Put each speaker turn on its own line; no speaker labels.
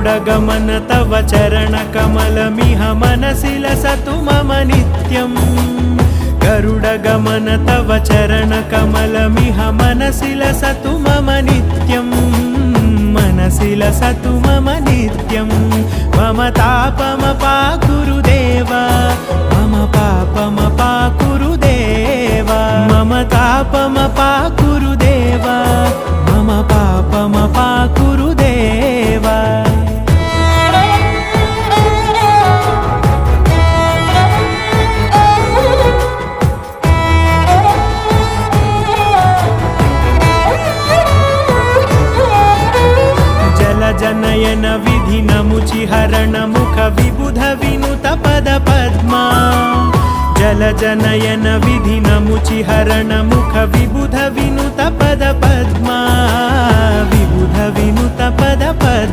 गरुडगमन तव चरणकमलमिह मनसि लसतु मम नित्यम् गरुडगमन तव चरणकमलमिह मनसि लसतु मम नित्यम् मनसि लसतु मम नित्यम् मम तापमपाकुरु देव मम पापमपाकुरु देव मम तापमपाकुरु देव मम पापमपाकुरु देव जनयन विधि नमुचि हरण मुख विबुध विनुत पद पद्मा जल जनयन विधि नमुचि हरण मुख विबुध विनुत पद पद्मा विबुध विनुत पद पद्मा।